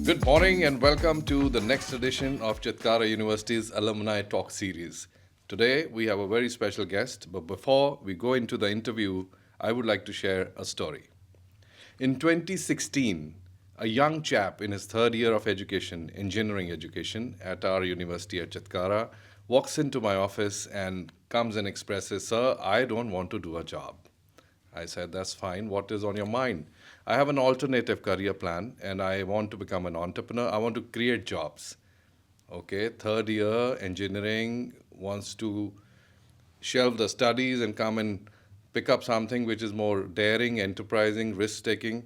Good morning and welcome to the next edition of Chitkara University's Alumni Talk Series. Today we have a very special guest, but before we go into the interview, I would like to share a story. In 2016, a young chap in his third year of education, engineering education, at our university at Chitkara, walks into my office and comes and expresses, "Sir, I don't want to do a job." I said, "That's fine. What is on your mind?" "I have an alternative career plan and I want to become an entrepreneur. I want to create jobs." Okay, third year engineering, wants to shelve the studies and come and pick up something which is more daring, enterprising, risk taking.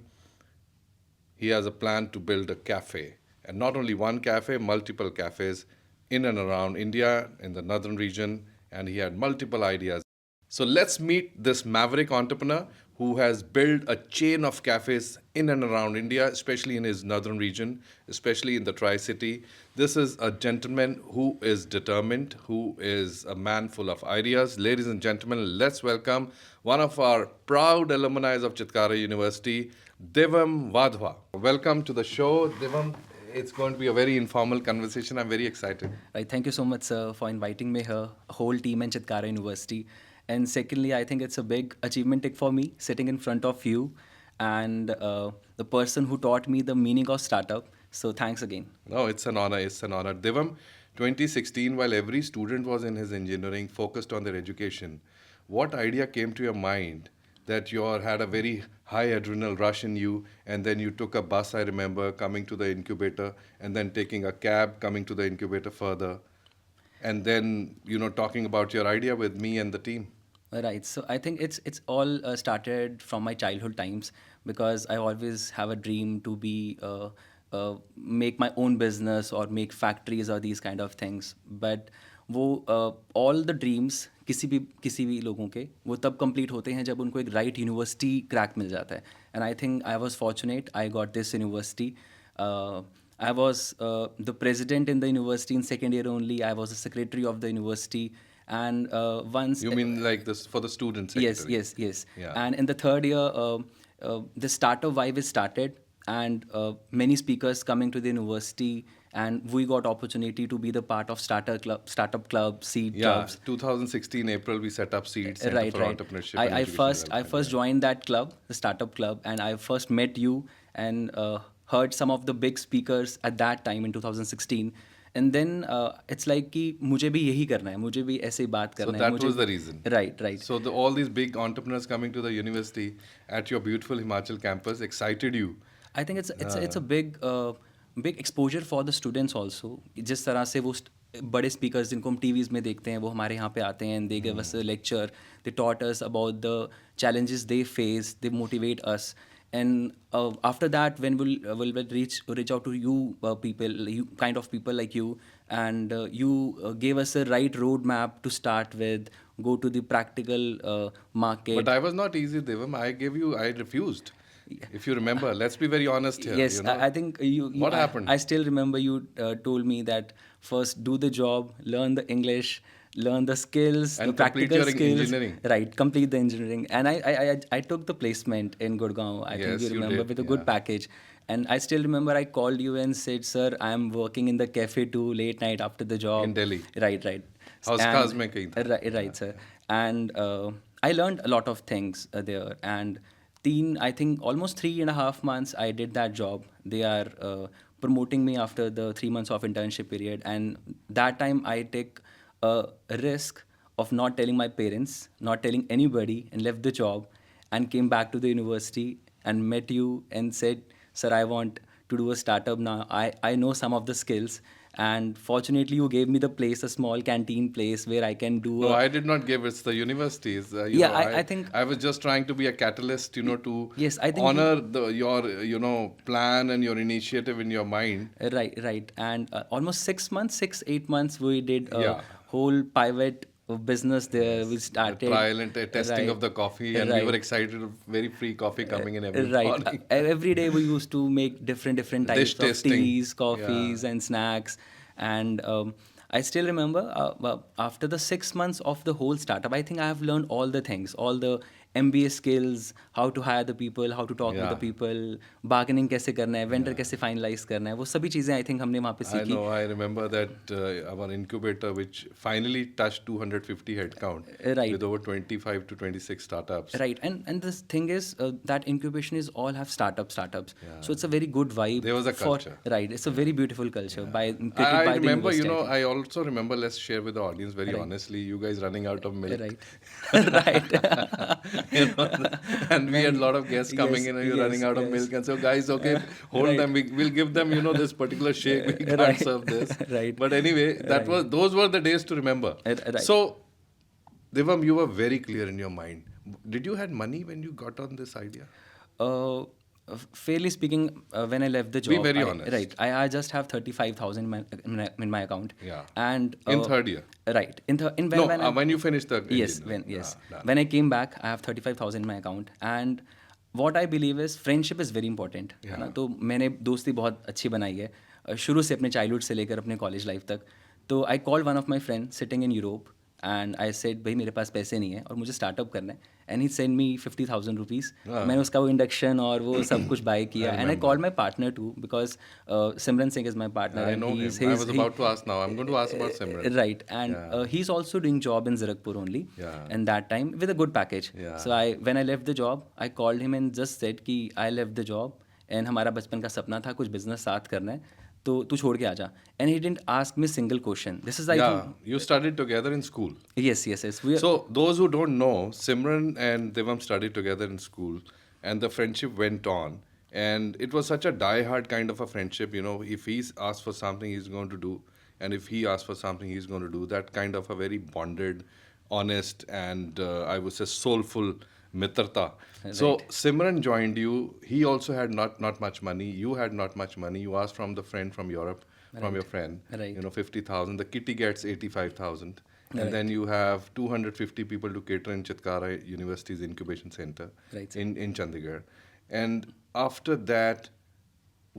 He has a plan to build a cafe. And not only one cafe, multiple cafes in and around India, in the northern region, and he had multiple ideas. So let's meet this maverick entrepreneur who has built a chain of cafes in and around India, especially in his northern region, especially in the Tri City. This is a gentleman who is determined, who is a man full of ideas. Ladies and gentlemen, let's welcome one of our proud alumni of Chitkara University, Devam Wadhwa. Welcome to the show, Devam. It's going to be a very informal conversation. I'm very excited. Right, thank you so much, sir, for inviting me here, whole team in Chitkara University. And secondly, I think it's a big achievement tick for me sitting in front of you and the person who taught me the meaning of startup. So thanks again. No, it's an honor. It's an honor. Devam, 2016, while every student was in his engineering, focused on their education, what idea came to your mind that you had a very high adrenal rush in you, and then you took a bus, I remember, coming to the incubator, and then taking a cab, coming to the incubator further, and then, talking about your idea with me and the team? Right. So I think it's all started from my childhood times because I always have a dream to be make my own business or make factories or these kind of things. But वो all the dreams किसी भी लोगों के वो तब complete होते हैं जब उनको एक right university crack मिल जाता है. And I think I was fortunate. I got this university. I was the president in the university in second year only. I was the secretary of the university. And once You mean like this for the student Yes, secretary? yes. Yeah. And in the third year, the startup vibe is started, and many speakers coming to the university, and we got opportunity to be the part of startup club, seed Yeah, clubs. 2016 April we set up Seed Center Right, for right. Entrepreneurship I, and I Educational first I Development. first joined that club, the startup club, and I first met you and heard some of the big speakers at that time in 2016. And then it's like कि मुझे भी यही करना है, मुझे भी ऐसे ही बात So करना है, that मुझे was the reason. right. So all these big entrepreneurs coming to the university at your beautiful Himachal campus excited you. I think it's a big exposure for the students also. जिस तरह से वो बड़े speakers जिनको हम TVs में देखते हैं वो हमारे यहाँ पे आते हैं and they give us a lecture. They taught us about the challenges they face. They motivate us. And after that, when we'll reach out to you people, you kind of people like you, and you gave us a right roadmap to start with. Go to the practical market. But I was not easy, Devam. I refused. If you remember, let's be very honest here. Yes, I think What happened? I still remember you told me that first do the job, learn the English, learn the skills, And the practical complete your skills. engineering. Right, complete the engineering. And I took the placement in Gurgaon. I think Yes, you you remember did, with a yeah. good package. And I still remember I called you and said, "Sir, I am working in the cafe too late night after the job." In Delhi. Right. House And- khas mein kahin tha. Right, sir. And I learned a lot of things there. And I think almost 3.5 months I did that job. They are promoting me after the 3 months of internship period. And that time I take a risk of not telling my parents, not telling anybody, and left the job and came back to the university and met you and said, "Sir, I want to do a startup now. I know some of the skills." And fortunately, you gave me the place, a small canteen place where I can do. No, I did not give. It's the universities. Yeah, I think- I was just trying to be a catalyst, to Yes, I think honor your plan and your initiative in your mind. Right. And almost 6 months, 8 months, we did a Yeah. whole pivot of business there. We The started trial and testing Right. of the coffee, and we Right. were excited of very free coffee coming in every Right. morning. Every day we used to make different types Dish of tasting. teas, coffees, Yeah. and snacks. And I still remember after the 6 months of the whole startup, I think I have learned all the things, all the MBA skills, how to hire the people, how to talk with the Yeah. people, bargaining कैसे करना है, vendor कैसे finalize करना है, वो सभी चीज़ें I think हमने वहाँ पे I सीखी. know, I remember that our incubator, which finally touched 250 headcount Right. with over 25 to 26 startups. Right, and this thing is that incubation is all have startups. Yeah. So it's a very good vibe. There was a for culture. right. It's a very beautiful culture by created I by the remember, university. I think. I also remember, let's share with the audience very Right. honestly, you guys running out of milk. Right, right. You know, and we had a lot of guests coming Yes, in and you're running yes, out of yes. milk. And so, guys, okay, hold Right. them. We'll give them, this particular shake. We can't Right. serve this. Right. But anyway, those were the days to remember. Right. So, Devam, you were very clear in your mind. Did you had money when you got on this idea? Fairly speaking, when I left the job, very honest. Right, I just have 35,000 in my account. Yeah. And In third year? Right. In No, when I- when you finished the yes, engineering. when I came back, I have 35,000 in my account, and what I believe is friendship is very important. है ना? तो मैंने दोस्ती बहुत अच्छी बनाई है शुरू से अपने चाइल्डहुड से लेकर अपने कॉलेज लाइफ तक. तो I called one of my friend sitting in Europe and I said भाई मेरे पास पैसे नहीं है और मुझे स्टार्टअप करना है, and he send me 50,000 rupees. मैंने उसका वो इंडक्शन और वो सब कुछ बाय किया, and I called my partner too because Simran Singh is my partner. I know him. I was about to ask now. I'm going to ask about Simran. Right, and he's also doing job in Zirakpur only. Yeah. And that time with a good package. Yeah. So when I left the job, I called him and just said कि I left the job and हमारा बचपन का सपना था कुछ business साथ करना है, तो तू छोड़ के आ जा. And he didn't ask me single question. This is I Yeah, think you studied together in school. yes. We So, those who don't know, Simran and Devam studied together in school, and the friendship went on. And it was such a die-hard kind of a friendship, if he's asked for something, he's going to do. And if he asks for something, he's going to do. That kind of a very bonded, honest, and I would say soulful mitrata. So, Simran joined you. He also had not much money. You had not much money. You asked from the friend from Europe, from your friend, Right. 50,000. The kitty gets 85,000. And then you have 250 people to cater in Chitkara University's incubation center Right. in Chandigarh. And after that,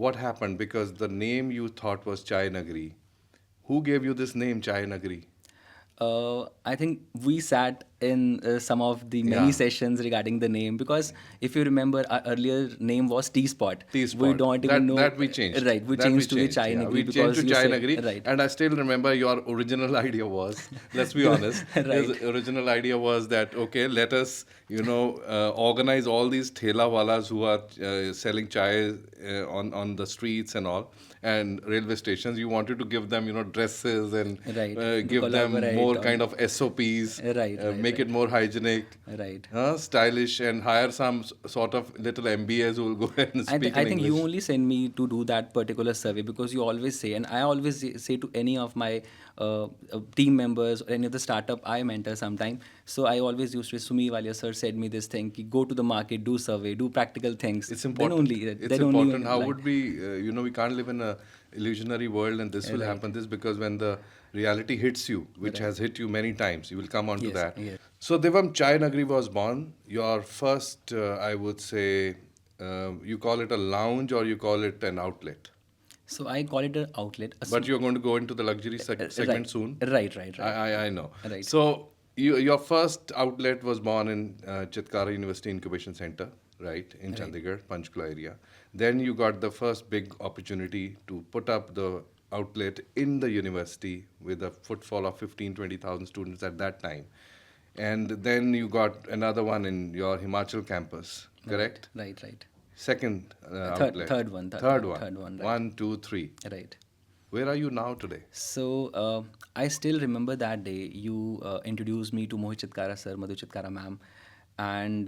what happened? Because the name you thought was Chai Nagri. Who gave you this name, Chai Nagri? I think we sat in some of the many Yeah. sessions regarding the name, because if you remember, our earlier name was Tea Spot. Tea We Spot. don't even know. That we changed. Right, we That changed to the Chai yeah. Nagri We because changed to you Chai said- Nagri. Right. And I still remember your original idea was, let's be honest, Right. his original idea was that, okay, let us, organize all these thela walas who are selling chai on the streets and all, and railway stations. You wanted to give them, dresses and Right. give them Collaborate more on- kind of SOPs, Right, make it more hygienic. Right. Stylish, and hire some sort of little MBAs who will go and speak I in think English. you only send me to do that particular survey because you always say, and I always say to any of my team members or any of the startup I mentor sometime. So I always used to, Sumi Walia sir said me this thing, ki go to the market, do survey, do practical things. It's important. It's then only important. How like- would we, we can't live in a illusionary world, and this will happen. This because when the reality hits you, which has hit you many times, you will come on to Yes, that. yes. So Devam, Chai Nagri was born. Your first, I would say, you call it a lounge or you call it an outlet. So I call it an outlet. But you're going to go into the luxury segment right. soon. Right. I know. Right. So your first outlet was born in Chitkara University Incubation Center, right, in Chandigarh, Panchkula area. Then you got the first big opportunity to put up the outlet in the university with a footfall of 15-20,000 students at that time. And then you got another one in your Himachal campus, correct? Right. Second outlet. Third one, Third one. right. 1, 2, 3. Right. Where are you now today? So I still remember that day you introduced me to Mohit Chitkara sir, Madhu Chitkara ma'am, and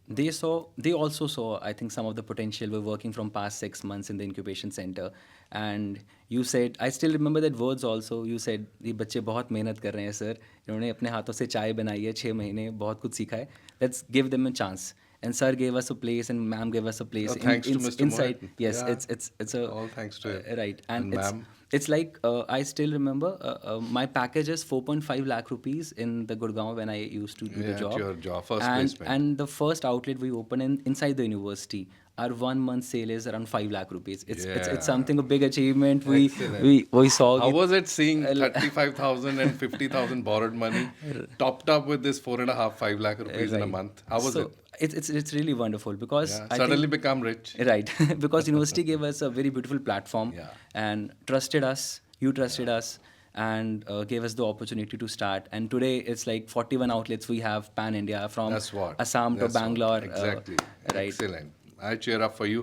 they also saw, I think, some of the potential. We're working from past 6 months in the incubation center, and you said, I still remember that words also. You said, ये बच्चे बहुत मेहनत कर रहे हैं sir, इन्होंने अपने हाथों से चाय बनाई है 6 महीने, बहुत कुछ सीखा है. Let's give them a chance. And sir gave us a place, and ma'am gave us a place. Oh, thanks to Mr. inside. Mohit. Yes, Yeah. it's a All thanks to him. right, And it's ma'am. it's like I still remember my package is 4.5 lakh rupees in the Gurgaon when I used to do the Yeah, job. your job, first and placement. and the first outlet we opened inside the university. our 1 month sale is around 5 lakh rupees. It's Yeah. something a big achievement. Excellent. We saw How it. was it seeing 35,000 and 50,000 borrowed money topped up with this 4.5, 5 lakh rupees in a Right. month? How was So it? it's really wonderful because Yeah. I Suddenly think become rich. right because university gave us a very beautiful platform Yeah. and trusted us. You trusted us and gave us the opportunity to start. And today it's like 41 outlets we have pan India from That's what. Assam to That's what. Bangalore. Exactly. Right. Excellent. I cheer up for you.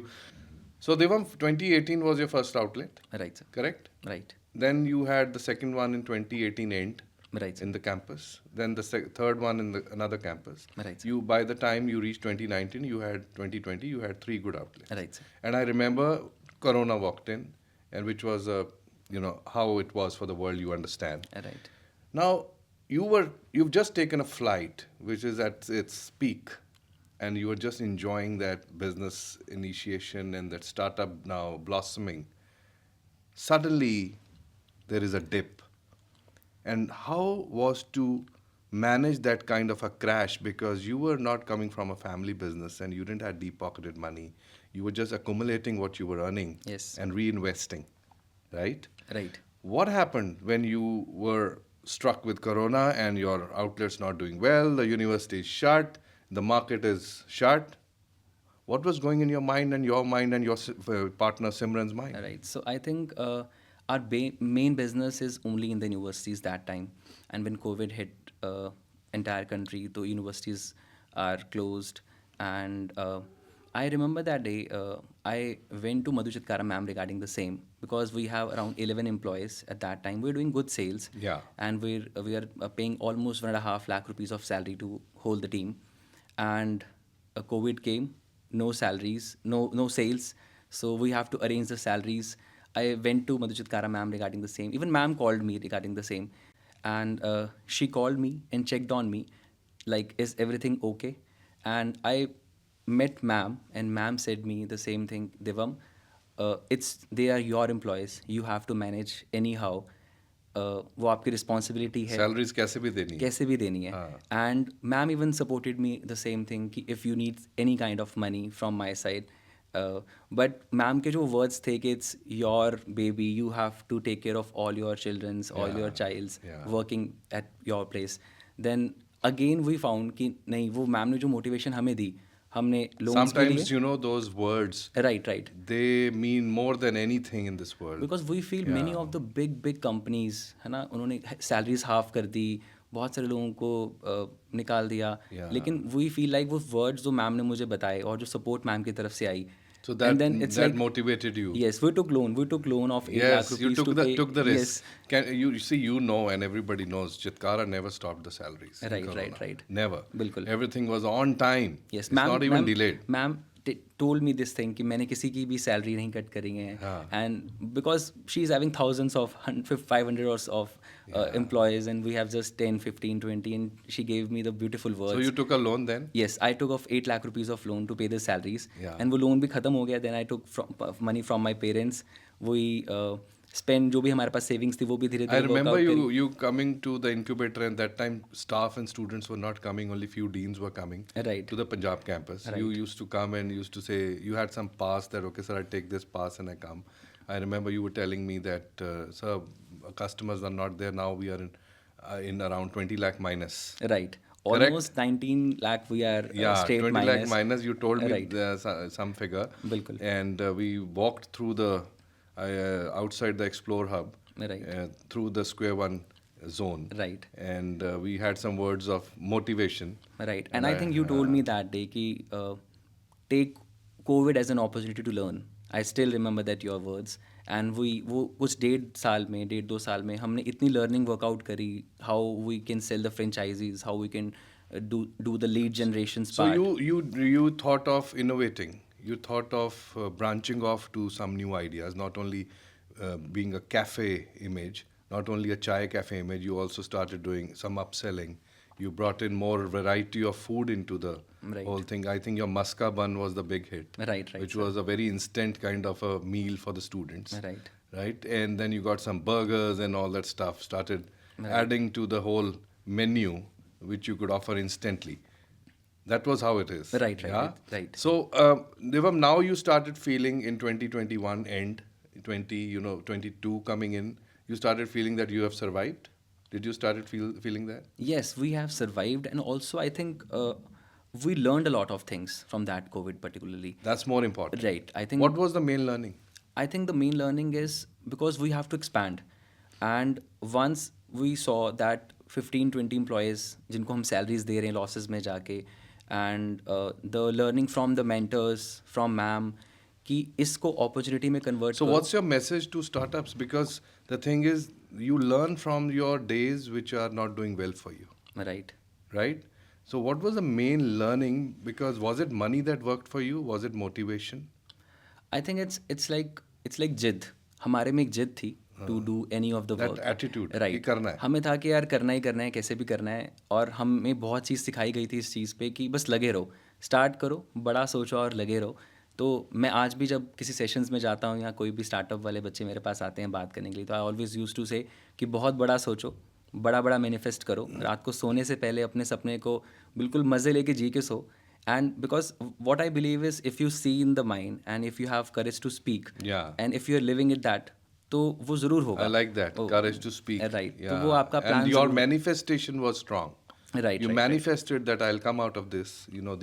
So, Devam, 2018 was your first outlet, Right, sir. correct? Right. Then you had the second one in 2018 end Right, sir. in the campus. Then the third one in another campus. Right, sir. You by the time you reached 2019, you had 2020, you had three good outlets. Right, sir. And I remember Corona walked in, and which was how it was for the world. You understand. Right. Now you've just taken a flight, which is at its peak, and you were just enjoying that business initiation and that startup now blossoming. Suddenly, there is a dip. And how was to manage that kind of a crash because you were not coming from a family business and you didn't have deep pocketed money. You were just accumulating what you were earning Yes. and reinvesting, right? Right. What happened when you were struck with corona and your outlet's not doing well, the university is shut, the market is shut? What was going in your mind and your partner Simran's mind? Right. So I think our main business is only in the universities that time. And when COVID hit entire country, the universities are closed. And I remember that day I went to Madhu Chitkara ma'am regarding the same because we have around 11 employees at that time. We're doing good sales. Yeah. And we are paying almost 1.5 lakh rupees of salary to hold the team. And COVID came, no salaries, no sales. So we have to arrange the salaries. I went to Madhu Chitkara ma'am regarding the same. Even ma'am called me regarding the same. And she called me and checked on me, like, is everything okay? And I met ma'am, and ma'am said me the same thing, Devam, they are your employees. You have to manage anyhow. वो आपकी responsibility है Salaries कैसे भी देनी है? कैसे भी देनी है and ma'am even supported me the same thing कि if you need any kind of money from my side but ma'am के जो वर्ड्स थे कि it's your baby you have to take care of all your childrens all your childs working at your place then again we found कि नहीं वो ma'am ने जो motivation हमें दी हमने लोन्स के Sometimes, लिए those words, right they mean more than anything in this world. Because we feel many of the big companies है ना उन्होंने सैलरीज हाफ कर दी बहुत सारे लोगों को निकाल दिया Yeah. लेकिन वी फील लाइक वो वर्ड्स जो मैम ने मुझे बताए और जो सपोर्ट मैम की तरफ से आई So that motivated you. yes we took loan of 8 lakh Yes, rupees you took to pay, took the risk. yes You see, and everybody knows, Chitkara never stopped the salaries. in Right, Corona. right. Never. बिल्कुल. Everything was on time. yes It's not even delayed. Ma'am told me this thing कि मैंने किसी की भी salary नहीं cut करी है and because she is having thousands of 500 or of employees and we have just 10 15 20 and she gave me the beautiful words. So you took a loan then? Yes, I took off 8 lakh rupees of loan to pay the salaries. Yeah. And वो loan भी खत्म हो गया. Then I took money from my parents. We spend जो भी हमारे पास savings थी वो भी धीरे I धीरे remember work out you coming to the incubator, and that time staff and students were not coming, only few deans were coming Right. to the Punjab campus. You used to come and used to say, you had some pass that, okay, sir, I take this pass and I come. I remember you were telling me that, sir, customers are not there now, we are in around 20 lakh minus. Right. Correct? Almost 19 lakh we are Yeah, straight 20 minus. lakh minus, you told me Right. some figure. बिल्कुल. And we walked through the, outside the Explore Hub, Right. through the Square One zone. Right. And we had some words of motivation. Right. And I think you told me that day कि take COVID as an opportunity to learn. I still remember that your words. And वो उस 1.5 साल में हमने इतनी learning workout करी, how we can sell the franchises, how we can do the lead generations So part. you thought of innovating. You thought of branching off to some new ideas, not only being a cafe image, not only a chai cafe image, you also started doing some upselling. You brought in more variety of food into the Right. whole thing. I think your Maska bun was the big hit. Right, Which sir. was a very instant kind of a meal for the students. Right. Right? And then you got some burgers and all that stuff, started adding to the whole menu, which you could offer instantly. That was how it is. Right, right, Yeah. right. So, Devam, now you started feeling in 2021 end, 22 coming in, you started feeling that you have survived. Did you started feeling that? Yes, we have survived, and also I think we learned a lot of things from that COVID particularly. That's more important. Right. What was the main learning? I think the main learning is because we have to expand, and once we saw that 15-20 employees जिनको हम salaries दे रहे हैं losses में जाके, and the learning from the mentors from ma'am कि इसको opportunity में convert So, करो. what's your message to startups? Because the thing is, you learn from your days which are not doing well for you, Right. right? So, what was the main learning? Because was it money that worked for you? Was it motivation? I think it's like जिद. हमारे में एक जिद थी to do any of the That work. attitude, Right. कि करना है. हमें था कि यार करना ही करना है, कैसे भी करना है, और हमें बहुत चीज़ सिखाई गई थी इस चीज़ पे कि बस लगे रहो, स्टार्ट करो, बड़ा सोचो और लगे रहो. तो मैं आज भी जब किसी सेशंस में जाता हूँ या कोई भी स्टार्टअप वाले बच्चे मेरे पास आते हैं बात करने के लिए, तो आई ऑलवेज यूज टू से कि बहुत बड़ा सोचो, बड़ा बड़ा मैनिफेस्ट करो, रात को सोने से पहले अपने सपने को बिल्कुल मज़े लेके जी के सो. And because what I believe is if you see in the mind and if you have courage to speak, Yeah. and if you're living it that, तो वो ज़रूर होगा. I like that. Oh, Courage to speak. right. Yeah. तो वो आपका plan And your ज़रूर- manifestation was strong. Right, You right, manifested that I'll come out of this,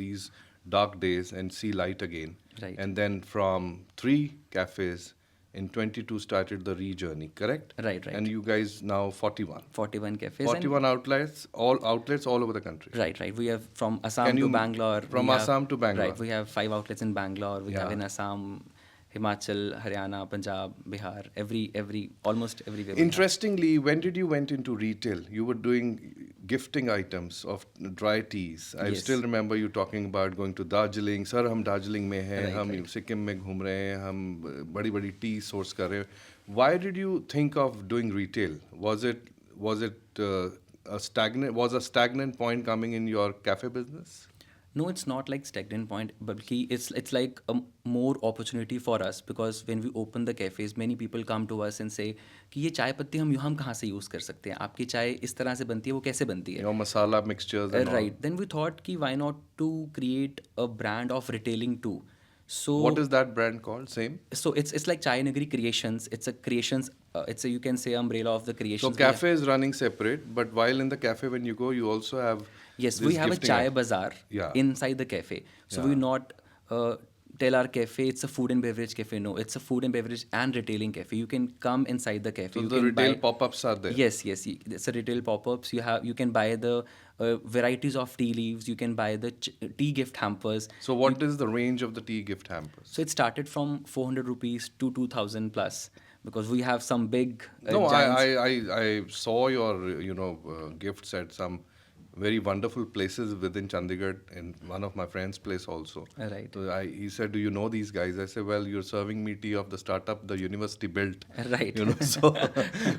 these dark days and see light again. Right. And then from 3 cafes in 22 started the re-journey, correct? Right, right. And you guys now 41. 41 cafes. 41 outlets all over the country. Right, right. We have from Assam Can to you- Bangalore. from we have- Assam to Bangalore. Right, we have 5 outlets in Bangalore. We have Yeah. in Assam, Himachal, Haryana, Punjab, Bihar, almost everywhere. Interestingly, when did you went into retail? You were doing gifting items of dry teas. I Yes. still remember you talking about going to Darjeeling. Sir, हम Darjeeling में हैं, Right, हम right. Sikkim में घूम रहे हैं, हम बड़ी-बड़ी टी सोर्स कर रहे हैं. Why did you think of doing retail? Was it a stagnant point coming in your cafe business? No, it's not like stagnant point, but it's like a more opportunity for us because when we open the cafes, many people come to us and say कि ये चाय पत्ती हम कहाँ से use कर सकते हैं, आपकी चाय इस तरह से बनती है, वो कैसे बनती है. Your masala mixtures and all. Right. Then we thought कि why not to create a brand of retailing too. So What is that brand called? Same? so it's like Chai Nagari Creations. It's a creations. It's a, you can say, umbrella of the So creations. cafe is running separate, but while in the cafe when you go, you also have Yes, this we have a gifting chai item. bazaar Yeah. inside the cafe. So we Yeah. not tell our cafe it's a food and beverage cafe. No, it's a food and beverage and retailing cafe. You can come inside the cafe. So you the can retail buy, pop-ups are there. Yes, yes. It's a retail pop-ups. You can buy the varieties of tea leaves. You can buy the tea gift hampers. So what is the range of the tea gift hampers? So it started from 400 rupees to 2000 plus because we have some big No, giants. I saw your gifts at some very wonderful places within Chandigarh and one of my friends' place also. Right. So he said, "Do you know these guys?" I said, "Well, you're serving me tea of the startup the university built." Right.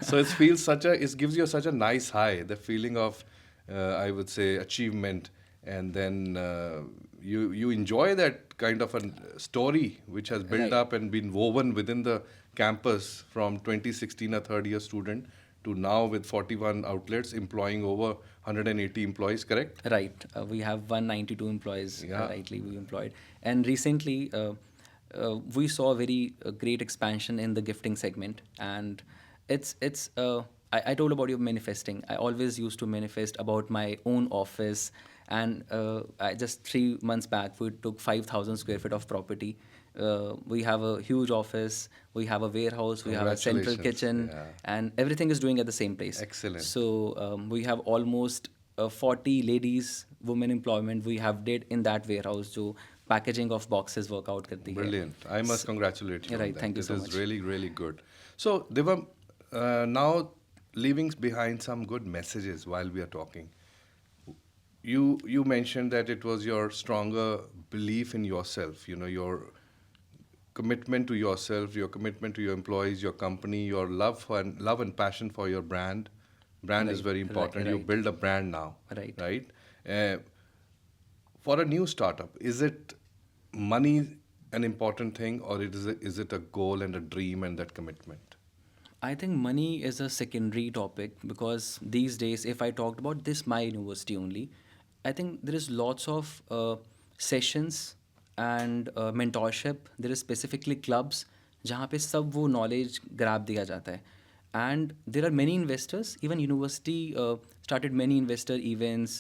So it gives you such a nice high, the feeling of I would say achievement, and then you enjoy that kind of a story which has built Right. up and been woven within the campus from 2016 a third year student to now with 41 outlets employing over 180 employees, correct? Right. We have 192 employees, Yeah. rightly we employed. And recently, we saw a very great expansion in the gifting segment. And I told about you manifesting. I always used to manifest about my own office. And just 3 months back, we took 5,000 square feet of property. We have a huge office, we have a warehouse, we have a central Congratulations. kitchen, Yeah. and everything is doing at the same place. Excellent. So we have almost 40 ladies, women employment we have did in that warehouse, जो packaging of boxes work out करती है. Brilliant. I must congratulate you. on Right, that. thank you This so is much. really, really good. So, Devam, now leaving behind some good messages while we are talking. You mentioned that it was your stronger belief in yourself, your commitment to yourself, your commitment to your employees, your company, your love and passion for your brand. Brand is Right, very right, important. You right. build a brand now. Right. Right? For a new startup, is it money an important thing, or is it a goal and a dream and that commitment? I think money is a secondary topic because these days, if I talked about this, my university only, I think there is lots of sessions and mentorship. There is specifically clubs जहाँ पे सब वो knowledge grab दिया जाता है. And there are many investors. Even university started many investor events.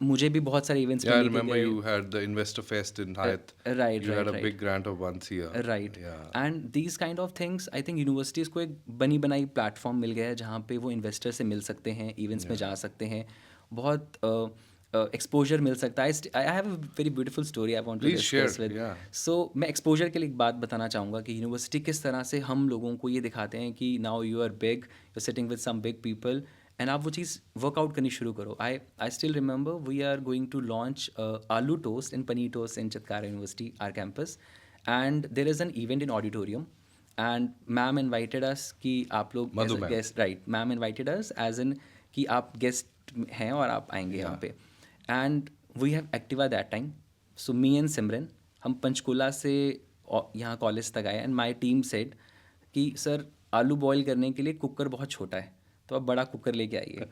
मुझे भी बहुत सारे events में Yeah, I लेके remember गए. you had the Investor Fest in Hyatt. Right, You had right, a right. big grant of once a year. Right Yeah. And these kind of things I think universities को एक बनी बनाई platform मिल गया है जहाँ पे वो इन्वेस्टर से मिल सकते हैं, इवेंट्स में जा सकते हैं, बहुत एक्सपोजर मिल सकता है. I have a very beautiful story I want to Please share, discuss with. yeah. So मैं एक्सपोजर के लिए एक बात बताना चाहूँगा कि यूनिवर्सिटी किस तरह से हम लोगों को ये दिखाते हैं कि now you are big, you are sitting with some big people and आप वो चीज़ वर्कआउट करनी शुरू करो. I still remember we are going to launch aloo toast and paneer toast in Chitkara university our campus. And there is an event in auditorium and ma'am invited us कि आप लोग मधु as a ma'am. guest, right, ma'am invited us as in कि आप guest हैं और आप आएंगे यहाँ पे. And we have Activa that time. So me and Simran हम पंचकुला से यहाँ कॉलेज तक आए and my team said कि सर आलू बॉईल करने के लिए कुकर बहुत छोटा है तो आप बड़ा कुकर लेके आइए.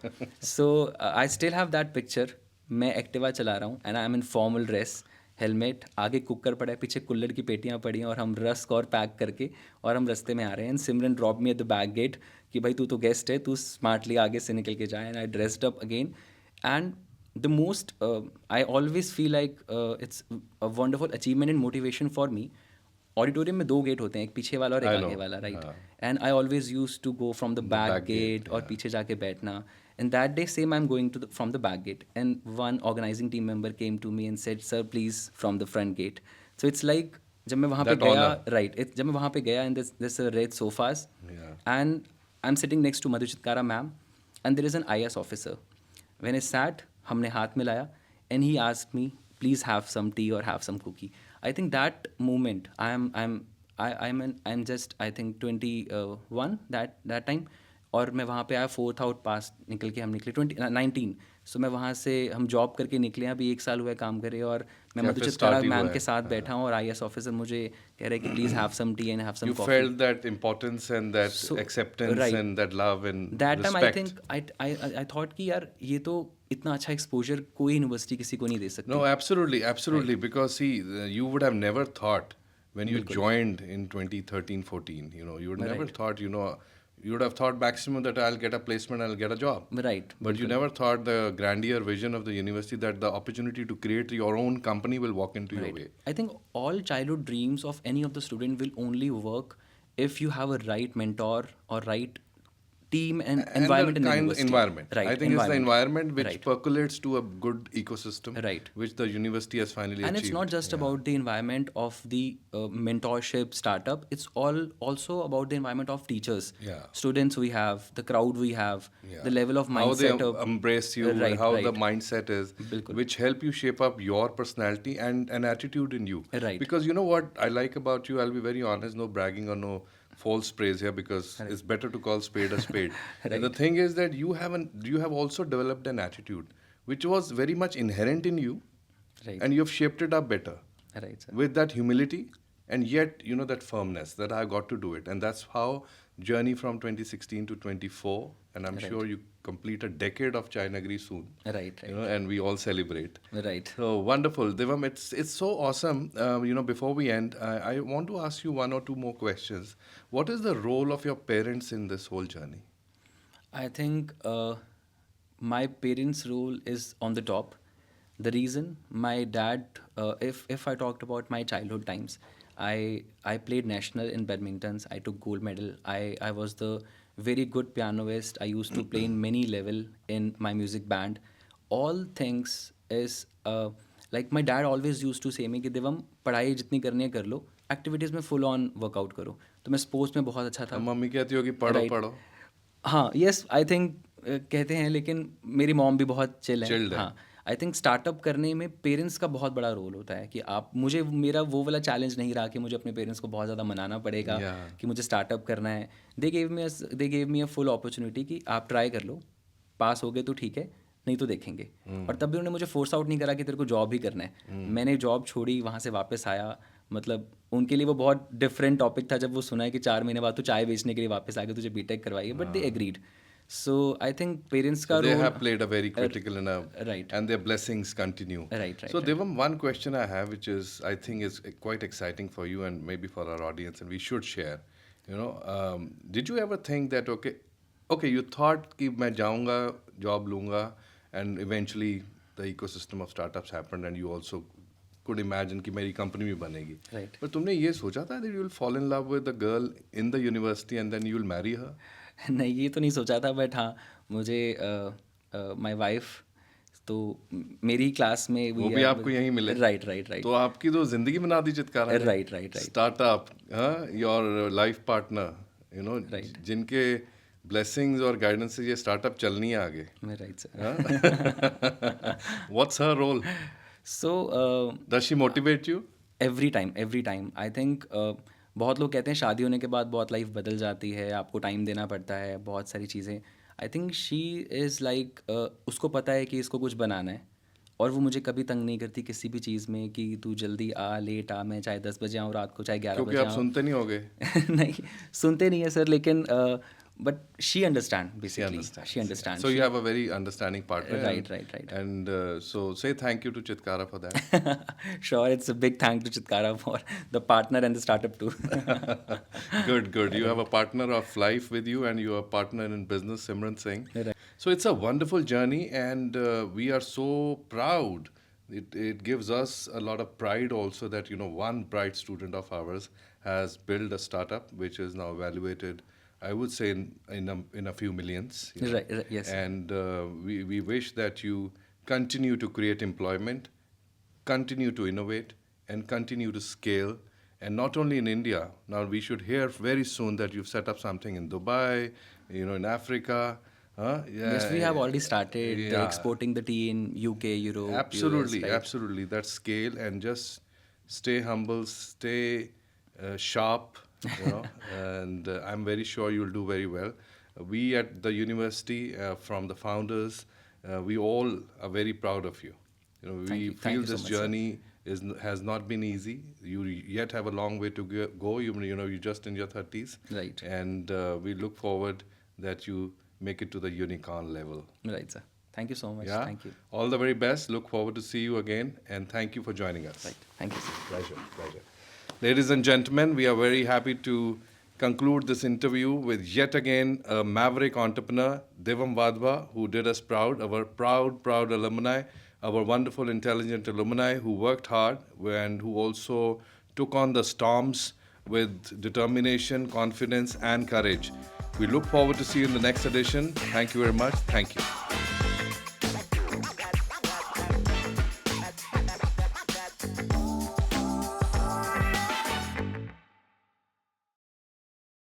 So I still have that picture. मैं एक्टिवा चला रहा हूँ and I am in formal dress, helmet, आगे कुकर पड़ा है, पीछे कुल्लर की पेटियाँ पड़ी हैं और हम रस्क और पैक करके और हम रास्ते में आ रहे हैं. And Simran drop me at the back gate कि भाई तू तो गेस्ट है, तू स्मार्टली आगे से निकल के जाए. And I dressed up again and the most I always feel like it's a wonderful achievement and motivation for me. Auditorium में 2 गेट होते हैं, एक पीछे वाला और एक I आगे know, वाला, राइट. हाँ. And I always use to go from the back back gate, gate और yeah. पीछे जाके बैठना. And that day same I'm going to from the back gate and one organizing team member came to me and said sir please from the front gate. So it's like जब मैं वहाँ पे That गया, honor. right, जब मैं वहाँ पे गया and there's a red sofas Yeah. and I'm sitting next to Madhu Chitkara ma'am and there is an IS officer. When I sat हमने हाथ मिलाया and he asked me please have some tea or have some cookie. I think that moment I'm just I think 21 that time. और मैं वहाँ पे आया 4th out पास निकल के हम निकले 19. सो मैं वहाँ से हम जॉब करके निकले, अभी 1 साल हुआ है काम करे और मैं क्या मधु फिर चित्कारा start ही मैम हुआ के है. साथ बैठा हूँ और IS ऑफिसर मुझे कह रहे हैं कि please have some tea and have some You coffee. felt that importance and that So, acceptance right. and that love and that time I respect. Think I thought कि यार ये तो इतना अच्छा एक्सपोजर कोई यूनिवर्सिटी किसी को नहीं दे सकती. No, absolutely, absolutely. Because see, you would have never thought when you joined in 2013-14, you would never Right. thought, you would have thought maximum that I'll get a placement, I'll get a job. Right. But you never thought the grandeur vision of the university that the opportunity to create your own company will walk into your way. I think all childhood dreams of any of the student will only work if you have a right mentor or right team and environment the in the kind university. environment. Right. I think it's the environment which Right. percolates to a good ecosystem, Right. which the university has finally And achieved. it's not just about the environment of the mentorship startup. It's also about the environment of teachers, Yeah. students we have, the crowd we have, Yeah. the level of how mindset they of embrace you, Right, how the right. mindset is, बिल्कुल. which help you shape up your personality and an attitude in you. Right. Because you know what I like about you, I'll be very honest, no bragging or no false praise here, because it's better to call spade a spade. And the thing is that you have also developed an attitude which was very much inherent in you, Right. and you have shaped it up better Right, sir. with that humility and yet that firmness that I got to do it. And that's how journey from 2016 to 24, and I'm sure you complete a decade of Chai Nagri soon. Right, right. And we all celebrate. Right. So wonderful, Devam. It's so awesome. Before we end, I want to ask you 1 or 2 more questions. What is the role of your parents in this whole journey? I think my parents' role is on the top. The reason my dad, if I talked about my childhood times, I played national in badmintons. I took gold medal. I was the very good pianist. I used to play in many level in my music band. All things is like my dad always used to say me कि देवम पढ़ाई जितनी करनी है कर लो, activities में full on workout करो. तो मैं स्पोर्ट्स में बहुत अच्छा था. मम्मी कहती होगी पढ़ो Right. पढ़ो. हाँ, यस, आई थिंक कहते हैं, लेकिन मेरी मॉम भी बहुत चिल है. Chilled है. हाँ, आई थिंक स्टार्टअप करने में पेरेंट्स का बहुत बड़ा रोल होता है कि मेरा वो वाला चैलेंज नहीं रहा कि मुझे अपने पेरेंट्स को बहुत ज़्यादा मनाना पड़ेगा कि मुझे स्टार्टअप करना है. They gave me a full opportunity कि आप ट्राई कर लो, पास हो गए तो ठीक है, नहीं तो देखेंगे. और तब भी उन्होंने मुझे फोर्स आउट नहीं करा कि तेरे को जॉब ही करना है. मैंने जॉब छोड़ी, वहाँ से वापस आया. मतलब उनके लिए वो बहुत डिफरेंट टॉपिक था जब वो सुना है कि 4 महीने बाद तो चाय बेचने के लिए वापस आ गए, तुझे बीटेक करवाइए. But they agreed. So I think parents का They role have played a very critical right. and their blessings continue. Right, right, So right. Devam, one question I have, which is I think is quite exciting for you and maybe for our audience, and we should share. Did you ever think that okay, you thought कि मैं जाऊंगा, job लूंगा, and eventually the ecosystem of startups happened, and you also could imagine कि मेरी company भी बनेगी. Right. पर तुमने ये सोचा था that you will fall in love with a girl in the university and then you will marry her? नहीं, ये तो नहीं सोचा था, बट हाँ, मुझे माय वाइफ तो मेरी क्लास में वो भी आपको यहीं मिले? राइट राइट राइट तो आपकी तो जिंदगी बना दी चित्कारा ने। Right right right startup, your life partner, Right. जिनके ब्लेसिंग्स और गाइडेंस से ये स्टार्टअप चलनी है आगे। मैं right sir what's her role? So does she motivate you? Every time I think बहुत लोग कहते हैं शादी होने के बाद बहुत लाइफ बदल जाती है, आपको टाइम देना पड़ता है, बहुत सारी चीज़ें। I think she is like उसको पता है कि इसको कुछ बनाना है, और वो मुझे कभी तंग नहीं करती किसी भी चीज़ में कि तू जल्दी आ, लेट आ, मैं चाहे 10 बजे आऊँ रात को, चाहे 11 क्योंकि बजे आप सुनते नहीं होगे। नहीं, सुनते नहीं है सर, लेकिन but she understand She basically, understands. She understand. So you have a very understanding partner. Right, right, right. And so say thank you to Chitkara for that. Sure, it's a big thank to Chitkara for the partner and the startup too. Good. You have a partner of life with you, and you are a partner in business, Simran Singh. Right. So it's a wonderful journey, and we are so proud. It gives us a lot of pride also that one bright student of ours has built a startup which is now evaluated, I would say, in a few millions. Right, yes. And we wish that you continue to create employment, continue to innovate, and continue to scale. And not only in India. Now we should hear very soon that you've set up something in Dubai, in Africa. Yes, we have already started Yeah. exporting the tea in UK, Europe. Absolutely, US, right? absolutely. That scale, and just stay humble, stay sharp, and I'm very sure you'll do very well. We at the university, from the founders, we all are very proud of you. We you. Thank feel you so this much, sir. journey has not been easy. You yet have a long way to go. You're just in your 30s. Right. And we look forward that you make it to the unicorn level. Right, sir. Thank you so much. Yeah. Thank you. All the very best. Look forward to see you again, and thank you for joining us. Right. Thank you, sir. Pleasure. Ladies and gentlemen, we are very happy to conclude this interview with yet again a maverick entrepreneur, Devam Vadhva, who did us proud, our proud alumni, our wonderful, intelligent alumni who worked hard and who also took on the storms with determination, confidence, and courage. We look forward to see you in the next edition. Thank you very much. Thank you.